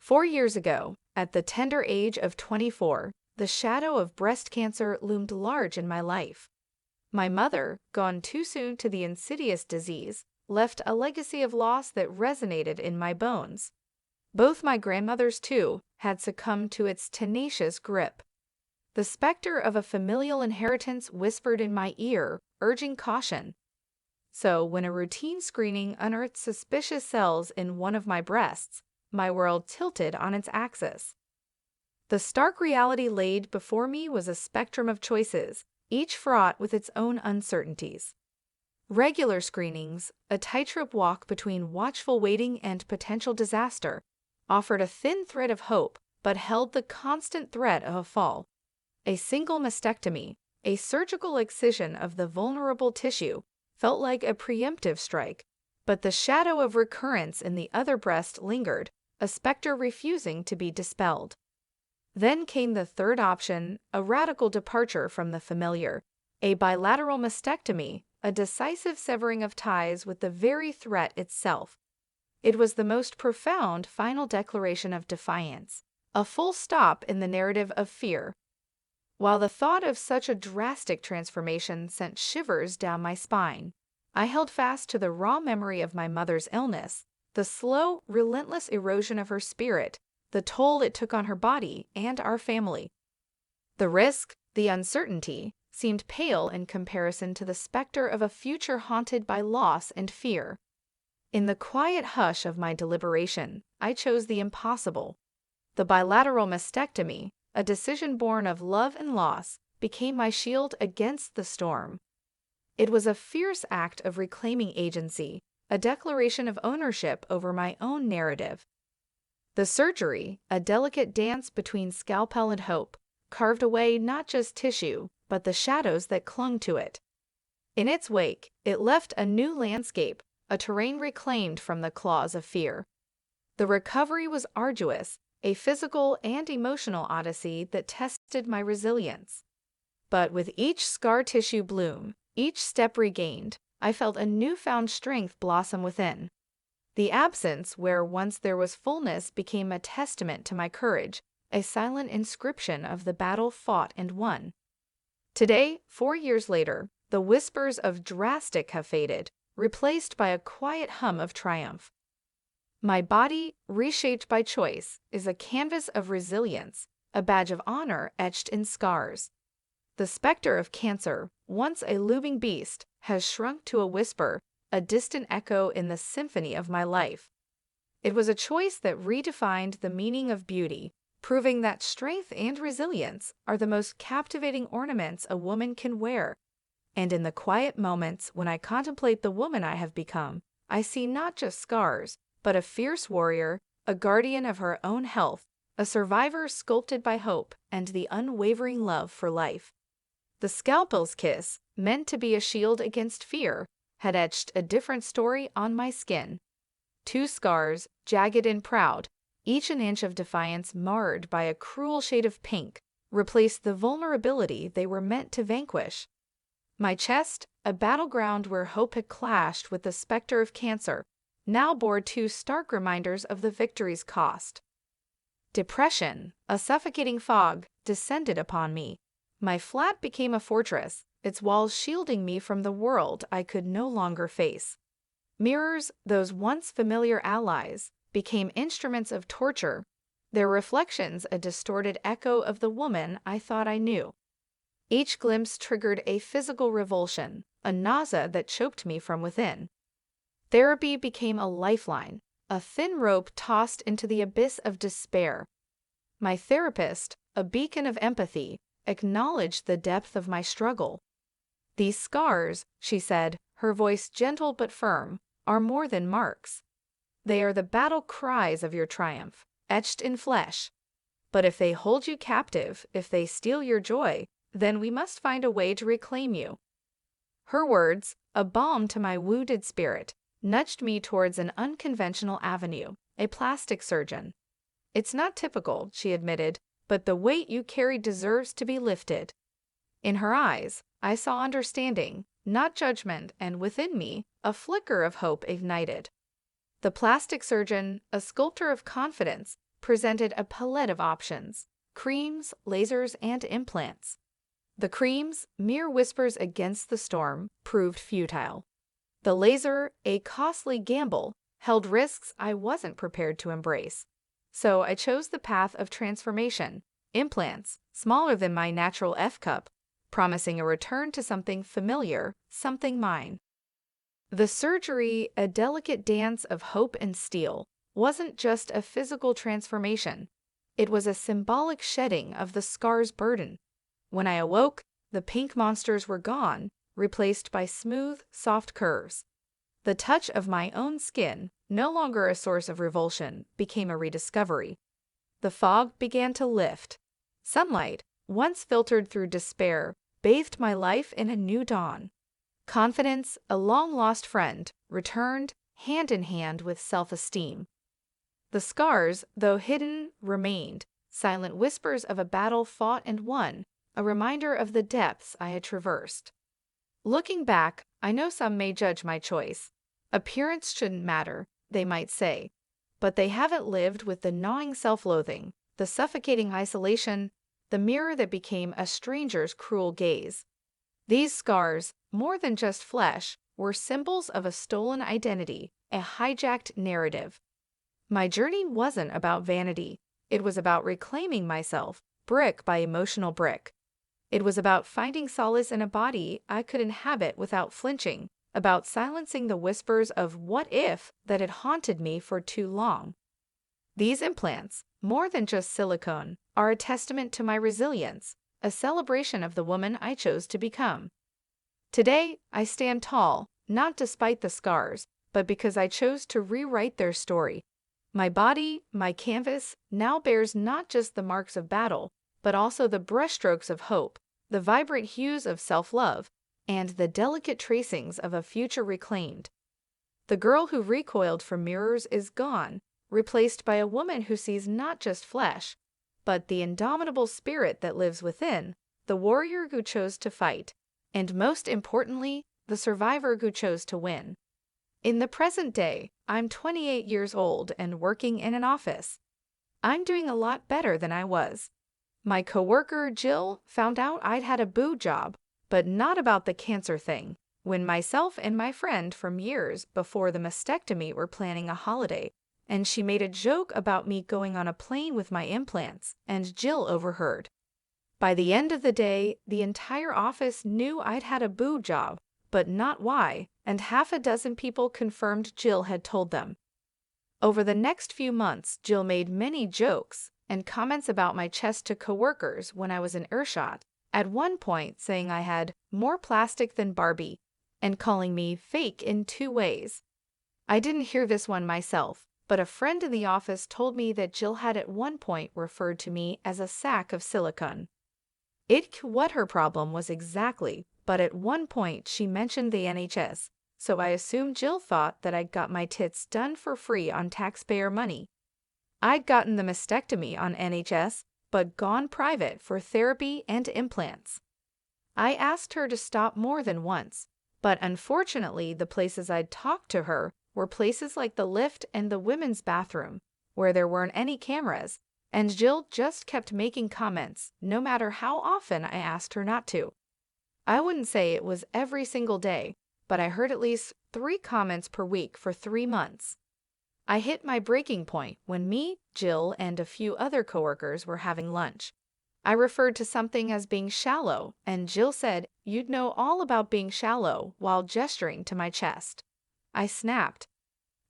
4 years ago, at the tender age of 24, the shadow of breast cancer loomed large in my life. My mother, gone too soon to the insidious disease, left a legacy of loss that resonated in my bones. Both my grandmothers, too, had succumbed to its tenacious grip. The specter of a familial inheritance whispered in my ear, urging caution. So, when a routine screening unearthed suspicious cells in one of my breasts, my world tilted on its axis. The stark reality laid before me was a spectrum of choices, each fraught with its own uncertainties. Regular screenings, a tightrope walk between watchful waiting and potential disaster, offered a thin thread of hope but held the constant threat of a fall. A single mastectomy, a surgical excision of the vulnerable tissue, felt like a preemptive strike, but the shadow of recurrence in the other breast lingered, a specter refusing to be dispelled. Then came the third option, a radical departure from the familiar, a bilateral mastectomy, a decisive severing of ties with the very threat itself. It was the most profound final declaration of defiance, a full stop in the narrative of fear. While the thought of such a drastic transformation sent shivers down my spine, I held fast to the raw memory of my mother's illness, the slow, relentless erosion of her spirit, the toll it took on her body and our family. The risk, the uncertainty, seemed pale in comparison to the specter of a future haunted by loss and fear. In the quiet hush of my deliberation, I chose the impossible. The bilateral mastectomy, a decision born of love and loss, became my shield against the storm. It was a fierce act of reclaiming agency, a declaration of ownership over my own narrative. The surgery, a delicate dance between scalpel and hope, carved away not just tissue, but the shadows that clung to it. In its wake, it left a new landscape, a terrain reclaimed from the claws of fear. The recovery was arduous, a physical and emotional odyssey that tested my resilience. But with each scar tissue bloom, each step regained, I felt a newfound strength blossom within. The absence where once there was fullness became a testament to my courage, a silent inscription of the battle fought and won. Today, 4 years later, the whispers of drastic have faded, replaced by a quiet hum of triumph. My body, reshaped by choice, is a canvas of resilience, a badge of honor etched in scars. The specter of cancer, once a looming beast, has shrunk to a whisper, a distant echo in the symphony of my life. It was a choice that redefined the meaning of beauty, proving that strength and resilience are the most captivating ornaments a woman can wear. And in the quiet moments when I contemplate the woman I have become, I see not just scars, but a fierce warrior, a guardian of her own health, a survivor sculpted by hope and the unwavering love for life. The scalpel's kiss, meant to be a shield against fear, had etched a different story on my skin. 2 scars, jagged and proud, each an inch of defiance marred by a cruel shade of pink, replaced the vulnerability they were meant to vanquish. My chest, a battleground where hope had clashed with the specter of cancer, now bore 2 stark reminders of the victory's cost. Depression, a suffocating fog, descended upon me. My flat became a fortress, its walls shielding me from the world I could no longer face. Mirrors, those once familiar allies, became instruments of torture, their reflections a distorted echo of the woman I thought I knew. Each glimpse triggered a physical revulsion, a nausea that choked me from within. Therapy became a lifeline, a thin rope tossed into the abyss of despair. My therapist, a beacon of empathy, acknowledged the depth of my struggle. "These scars," she said, her voice gentle but firm, "are more than marks. They are the battle cries of your triumph, etched in flesh. But if they hold you captive, if they steal your joy, then we must find a way to reclaim you." Her words, a balm to my wounded spirit, nudged me towards an unconventional avenue, a plastic surgeon. "It's not typical," she admitted, "but the weight you carry deserves to be lifted." In her eyes, I saw understanding, not judgment, and within me, a flicker of hope ignited. The plastic surgeon, a sculptor of confidence, presented a palette of options: creams, lasers, and implants. The creams, mere whispers against the storm, proved futile. The laser, a costly gamble, held risks I wasn't prepared to embrace. So I chose the path of transformation: implants, smaller than my natural F-cup, promising a return to something familiar, something mine. The surgery, a delicate dance of hope and steel, wasn't just a physical transformation. It was a symbolic shedding of the scar's burden. When I awoke, the pink monsters were gone, replaced by smooth, soft curves. The touch of my own skin, no longer a source of revulsion, became a rediscovery. The fog began to lift. Sunlight, once filtered through despair, bathed my life in a new dawn. Confidence, a long-lost friend, returned, hand in hand with self-esteem. The scars, though hidden, remained, silent whispers of a battle fought and won, a reminder of the depths I had traversed. Looking back, I know some may judge my choice. Appearance shouldn't matter, they might say. But they haven't lived with the gnawing self-loathing, the suffocating isolation, the mirror that became a stranger's cruel gaze. These scars, more than just flesh, were symbols of a stolen identity, a hijacked narrative. My journey wasn't about vanity. It was about reclaiming myself, brick by emotional brick. It was about finding solace in a body I could inhabit without flinching, about silencing the whispers of what if that had haunted me for too long. These implants, more than just silicone, are a testament to my resilience, a celebration of the woman I chose to become. Today, I stand tall, not despite the scars, but because I chose to rewrite their story. My body, my canvas, now bears not just the marks of battle, but also the brushstrokes of hope, the vibrant hues of self-love, and the delicate tracings of a future reclaimed. The girl who recoiled from mirrors is gone, replaced by a woman who sees not just flesh, but the indomitable spirit that lives within, the warrior who chose to fight, and most importantly, the survivor who chose to win. In the present day, I'm 28 years old and working in an office. I'm doing a lot better than I was. My coworker, Jill, found out I'd had a boob job, but not about the cancer thing, when myself and my friend from years before the mastectomy were planning a holiday, and she made a joke about me going on a plane with my implants, and Jill overheard. By the end of the day, the entire office knew I'd had a boob job, but not why, and half a dozen people confirmed Jill had told them. Over the next few months, Jill made many jokes and comments about my chest to coworkers when I was in earshot, at one point saying I had more plastic than Barbie, and calling me fake in 2 ways. I didn't hear this one myself, but a friend in the office told me that Jill had at one point referred to me as a sack of silicone. What her problem was exactly, but at one point she mentioned the NHS, so I assumed Jill thought that I'd got my tits done for free on taxpayer money. I'd gotten the mastectomy on NHS, but gone private for therapy and implants. I asked her to stop more than once, but unfortunately the places I'd talked to her were places like the lift and the women's bathroom, where there weren't any cameras, and Jill just kept making comments, no matter how often I asked her not to. I wouldn't say it was every single day, but I heard at least 3 comments per week for 3 months. I hit my breaking point when me, Jill, and a few other coworkers were having lunch. I referred to something as being shallow, and Jill said, "You'd know all about being shallow," while gesturing to my chest. I snapped.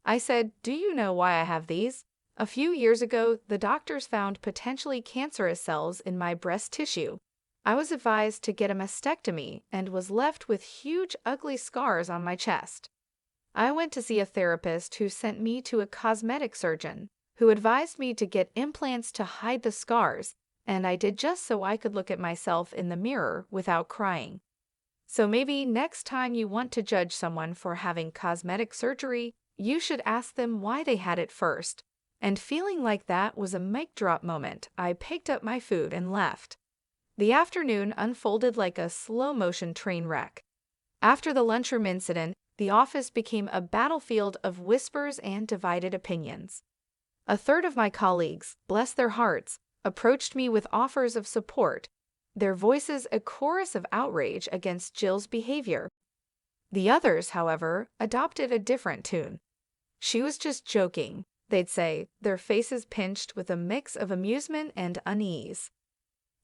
I said, "Do you know why I have these? A few years ago, the doctors found potentially cancerous cells in my breast tissue. I was advised to get a mastectomy and was left with huge, ugly scars on my chest. I went to see a therapist who sent me to a cosmetic surgeon, who advised me to get implants to hide the scars, and I did just so I could look at myself in the mirror without crying. So maybe next time you want to judge someone for having cosmetic surgery, you should ask them why they had it first." And feeling like that was a mic drop moment, I picked up my food and left. The afternoon unfolded like a slow-motion train wreck. After the lunchroom incident, the office became a battlefield of whispers and divided opinions. A third of my colleagues, bless their hearts, approached me with offers of support, their voices a chorus of outrage against Jill's behavior. The others, however, adopted a different tune. She was just joking, they'd say, their faces pinched with a mix of amusement and unease.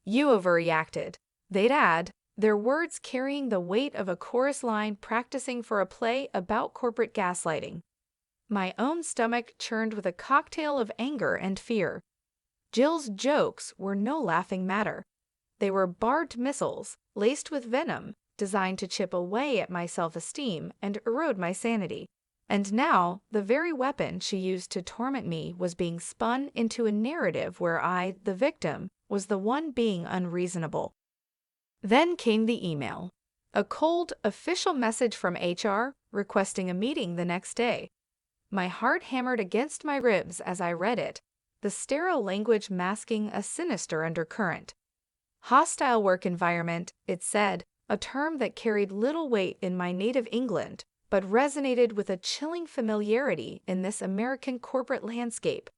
You overreacted, they'd add, their words carrying the weight of a chorus line practicing for a play about corporate gaslighting. My own stomach churned with a cocktail of anger and fear. Jill's jokes were no laughing matter. They were barbed missiles, laced with venom, designed to chip away at my self-esteem and erode my sanity. And now, the very weapon she used to torment me was being spun into a narrative where I, the victim, was the one being unreasonable. Then came the email. A cold, official message from HR requesting a meeting the next day. My heart hammered against my ribs as I read it, the sterile language masking a sinister undercurrent. Hostile work environment, it said, a term that carried little weight in my native England, but resonated with a chilling familiarity in this American corporate landscape.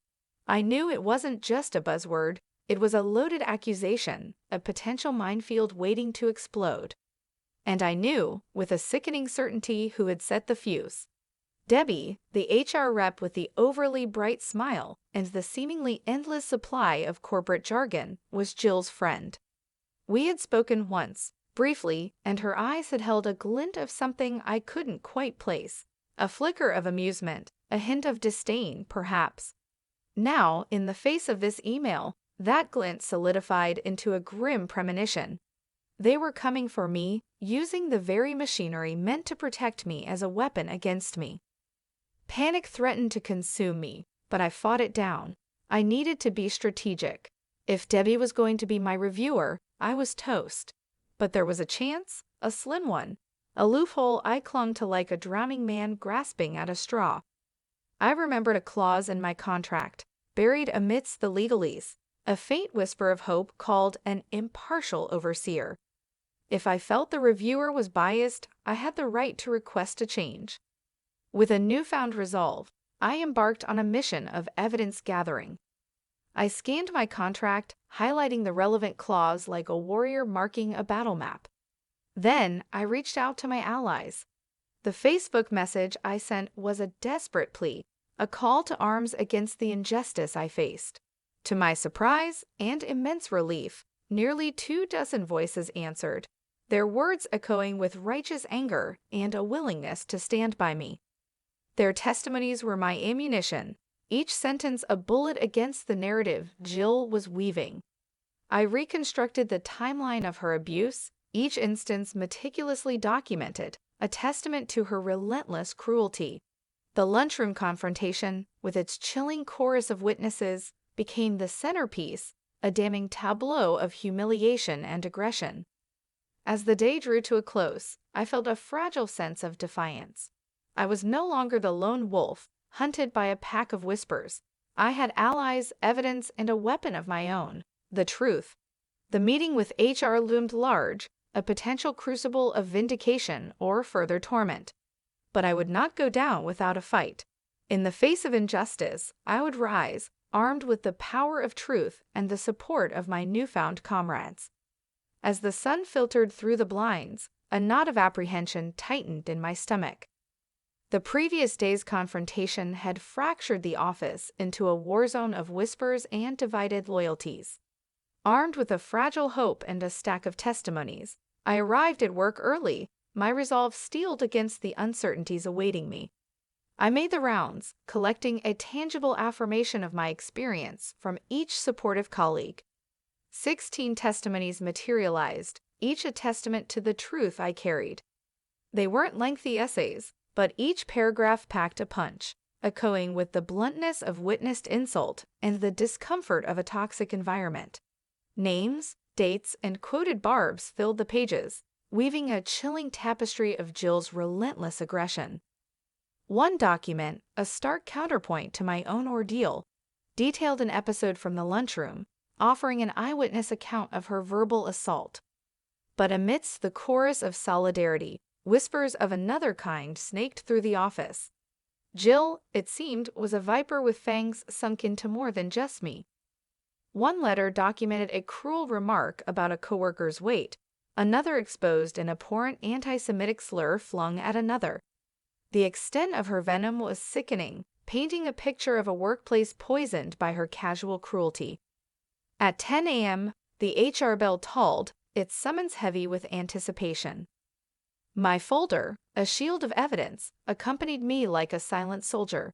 I knew it wasn't just a buzzword, it was a loaded accusation, a potential minefield waiting to explode. And I knew, with a sickening certainty, who had set the fuse. Debbie, the HR rep with the overly bright smile and the seemingly endless supply of corporate jargon, was Jill's friend. We had spoken once, briefly, and her eyes had held a glint of something I couldn't quite place. A flicker of amusement, a hint of disdain, perhaps. Now, in the face of this email, that glint solidified into a grim premonition. They were coming for me, using the very machinery meant to protect me as a weapon against me. Panic threatened to consume me, but I fought it down. I needed to be strategic. If Debbie was going to be my reviewer, I was toast. But there was a chance, a slim one, a loophole I clung to like a drowning man grasping at a straw. I remembered a clause in my contract, buried amidst the legalese, a faint whisper of hope called an impartial overseer. If I felt the reviewer was biased, I had the right to request a change. With a newfound resolve, I embarked on a mission of evidence gathering. I scanned my contract, highlighting the relevant clause like a warrior marking a battle map. Then I reached out to my allies. The Facebook message I sent was a desperate plea, a call to arms against the injustice I faced. To my surprise and immense relief, nearly 24 voices answered, their words echoing with righteous anger and a willingness to stand by me. Their testimonies were my ammunition, each sentence a bullet against the narrative Jill was weaving. I reconstructed the timeline of her abuse, each instance meticulously documented, a testament to her relentless cruelty. The lunchroom confrontation, with its chilling chorus of witnesses, became the centerpiece, a damning tableau of humiliation and aggression. As the day drew to a close, I felt a fragile sense of defiance. I was no longer the lone wolf, hunted by a pack of whispers. I had allies, evidence, and a weapon of my own, the truth. The meeting with HR loomed large, a potential crucible of vindication or further torment. But I would not go down without a fight. In the face of injustice, I would rise, armed with the power of truth and the support of my newfound comrades. As the sun filtered through the blinds, a knot of apprehension tightened in my stomach. The previous day's confrontation had fractured the office into a war zone of whispers and divided loyalties. Armed with a fragile hope and a stack of testimonies, I arrived at work early, my resolve steeled against the uncertainties awaiting me. I made the rounds, collecting a tangible affirmation of my experience from each supportive colleague. 16 testimonies materialized, each a testament to the truth I carried. They weren't lengthy essays, but each paragraph packed a punch, echoing with the bluntness of witnessed insult and the discomfort of a toxic environment. Names, dates, and quoted barbs filled the pages, weaving a chilling tapestry of Jill's relentless aggression. One document, a stark counterpoint to my own ordeal, detailed an episode from the lunchroom, offering an eyewitness account of her verbal assault. But amidst the chorus of solidarity, whispers of another kind snaked through the office. Jill, it seemed, was a viper with fangs sunk into more than just me. One letter documented a cruel remark about a coworker's weight. Another exposed an abhorrent anti-Semitic slur flung at another. The extent of her venom was sickening, painting a picture of a workplace poisoned by her casual cruelty. At 10 a.m., the HR bell tolled, its summons heavy with anticipation. My folder, a shield of evidence, accompanied me like a silent soldier.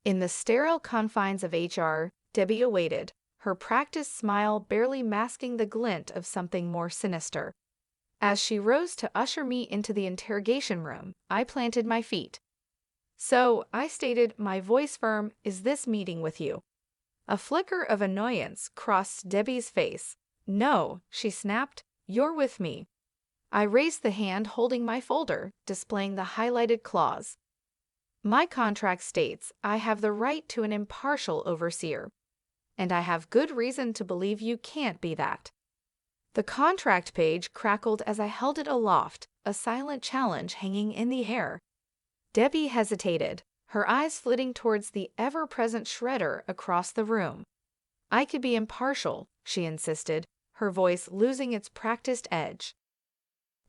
In the sterile confines of HR, Debbie awaited, her practiced smile barely masking the glint of something more sinister. As she rose to usher me into the interrogation room, I planted my feet. "So," I stated, my voice firm, "is this meeting with you?" A flicker of annoyance crossed Debbie's face. "No," she snapped, "you're with me." I raised the hand holding my folder, displaying the highlighted clause. "My contract states I have the right to an impartial overseer, and I have good reason to believe you can't be that." The contract page crackled as I held it aloft, a silent challenge hanging in the air. Debbie hesitated, her eyes flitting towards the ever-present shredder across the room. "I could be impartial," she insisted, her voice losing its practiced edge.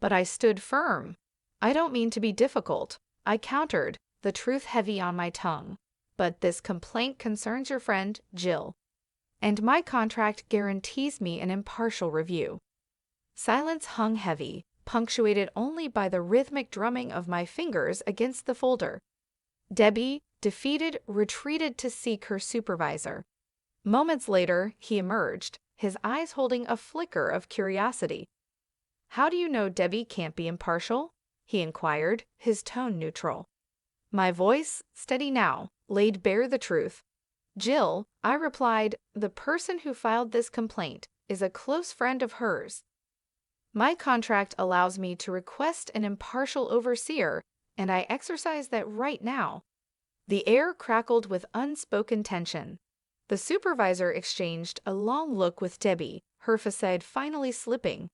But I stood firm. "I don't mean to be difficult," I countered, the truth heavy on my tongue. "But this complaint concerns your friend, Jill. And my contract guarantees me an impartial review." Silence hung heavy, punctuated only by the rhythmic drumming of my fingers against the folder. Debbie, defeated, retreated to seek her supervisor. Moments later, he emerged, his eyes holding a flicker of curiosity. "How do you know Debbie can't be impartial?" he inquired, his tone neutral. My voice, steady now, laid bare the truth. "Jill," I replied, "the person who filed this complaint is a close friend of hers. My contract allows me to request an impartial overseer, and I exercise that right now." The air crackled with unspoken tension. The supervisor exchanged a long look with Debbie, her facade finally slipping.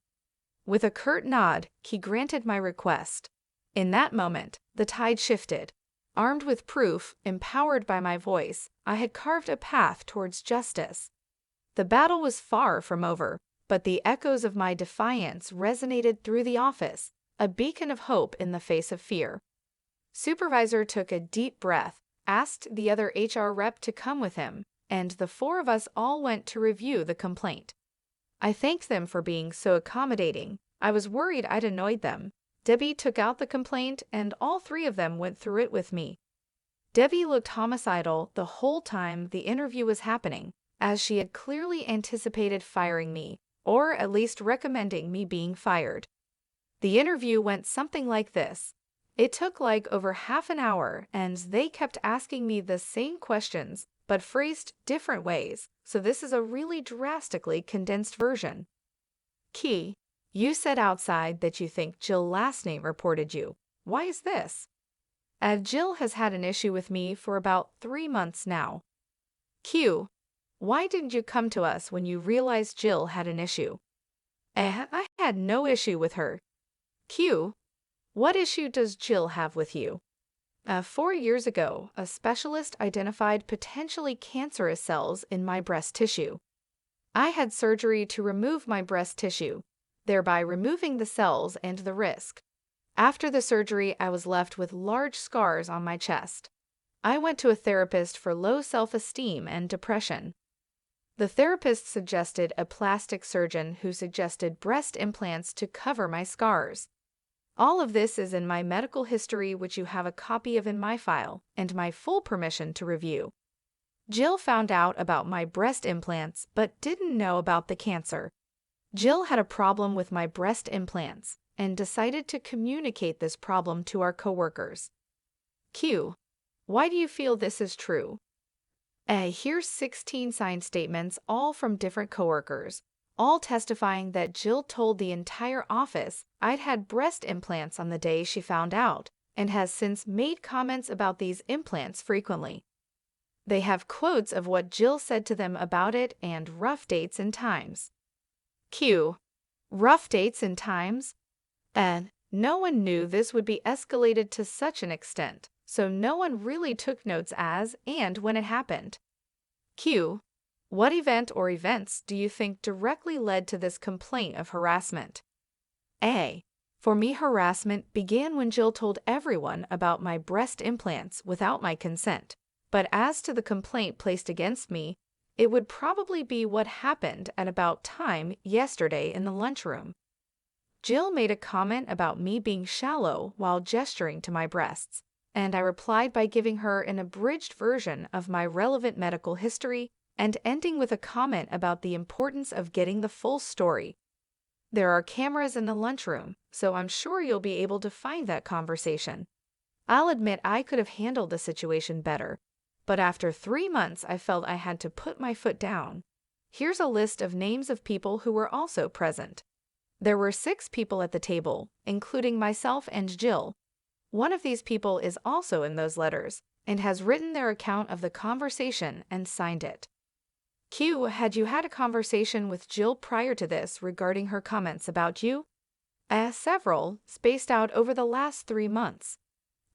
With a curt nod, he granted my request. In that moment, the tide shifted. Armed with proof, empowered by my voice, I had carved a path towards justice. The battle was far from over, but the echoes of my defiance resonated through the office, a beacon of hope in the face of fear. Supervisor took a deep breath, asked the other HR rep to come with him, and the four of us all went to review the complaint. I thanked them for being so accommodating. I was worried I'd annoyed them. Debbie took out the complaint, and all three of them went through it with me. Debbie looked homicidal the whole time the interview was happening, as she had clearly anticipated firing me, or at least recommending me being fired. The interview went something like this. It took like over half an hour, and they kept asking me the same questions, but phrased different ways, so this is a really drastically condensed version. Key: You said outside that you think Jill last name reported you. Why is this? Jill has had an issue with me for about 3 months now. Q: Why didn't you come to us when you realized Jill had an issue? I had no issue with her. Q: What issue does Jill have with you? 4 years ago, a specialist identified potentially cancerous cells in my breast tissue. I had surgery to remove my breast tissue, thereby removing the cells and the risk. After the surgery, I was left with large scars on my chest. I went to a therapist for low self-esteem and depression. The therapist suggested a plastic surgeon who suggested breast implants to cover my scars. All of this is in my medical history, which you have a copy of in my file, and my full permission to review. Jill found out about my breast implants but didn't know about the cancer. Jill had a problem with my breast implants and decided to communicate this problem to our coworkers. Q: Why do you feel this is true? Here's 16 signed statements, all from different coworkers, all testifying that Jill told the entire office I'd had breast implants on the day she found out, and has since made comments about these implants frequently. They have quotes of what Jill said to them about it and rough dates and times. Q: Rough dates and times? No one knew this would be escalated to such an extent, so no one really took notes as and when it happened. Q. What event or events do you think directly led to this complaint of harassment? A. For me, harassment began when Jill told everyone about my breast implants without my consent. But as to the complaint placed against me, it would probably be what happened at about time yesterday in the lunchroom. Jill made a comment about me being shallow while gesturing to my breasts, and I replied by giving her an abridged version of my relevant medical history and ending with a comment about the importance of getting the full story. There are cameras in the lunchroom, so I'm sure you'll be able to find that conversation. I'll admit I could have handled the situation better, but after 3 months I felt I had to put my foot down. Here's a list of names of people who were also present. There were 6 people at the table, including myself and Jill. One of these people is also in those letters and has written their account of the conversation and signed it. Q. Had you had a conversation with Jill prior to this regarding her comments about you? Several, spaced out over the last 3 months.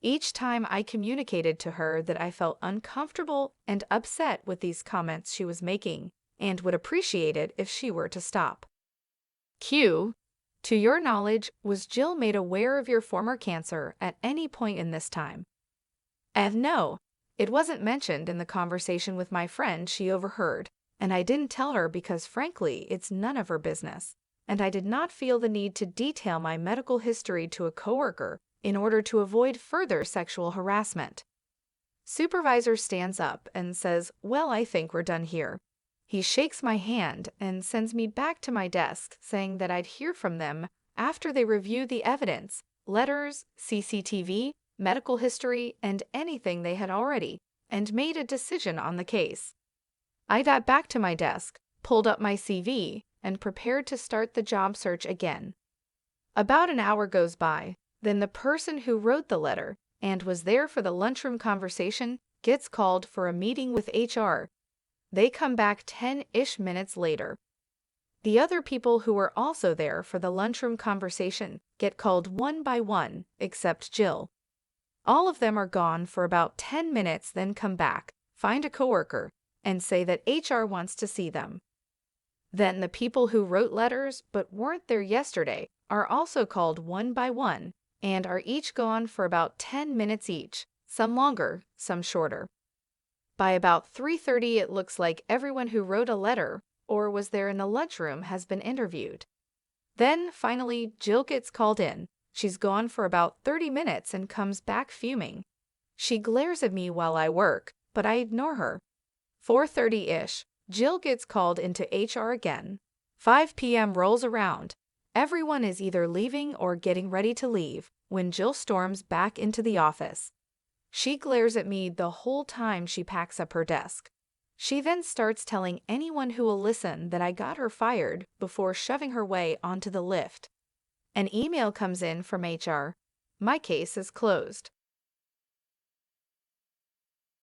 Each time I communicated to her that I felt uncomfortable and upset with these comments she was making and would appreciate it if she were to stop. Q. To your knowledge, was Jill made aware of your former cancer at any point in this time? No. It wasn't mentioned in the conversation with my friend she overheard, and I didn't tell her because frankly it's none of her business, and I did not feel the need to detail my medical history to a coworker in order to avoid further sexual harassment. Supervisor stands up and says, "Well, I think we're done here." He shakes my hand and sends me back to my desk, saying that I'd hear from them after they review the evidence, letters, CCTV, medical history, and anything they had already, and made a decision on the case. I got back to my desk, pulled up my CV, and prepared to start the job search again. About an hour goes by, then the person who wrote the letter and was there for the lunchroom conversation gets called for a meeting with HR. They come back 10-ish minutes later. The other people who were also there for the lunchroom conversation get called one by one, except Jill. All of them are gone for about 10 minutes, then come back, find a coworker, and say that HR wants to see them. Then the people who wrote letters but weren't there yesterday are also called one by one and are each gone for about 10 minutes each, some longer, some shorter. By about 3:30, it looks like everyone who wrote a letter or was there in the lunchroom has been interviewed. Then, finally, Jill gets called in. She's gone for about 30 minutes and comes back fuming. She glares at me while I work, but I ignore her. 4:30-ish, Jill gets called into HR again. 5 p.m. rolls around. Everyone is either leaving or getting ready to leave when Jill storms back into the office. She glares at me the whole time she packs up her desk. She then starts telling anyone who will listen that I got her fired before shoving her way onto the lift. An email comes in from HR. My case is closed.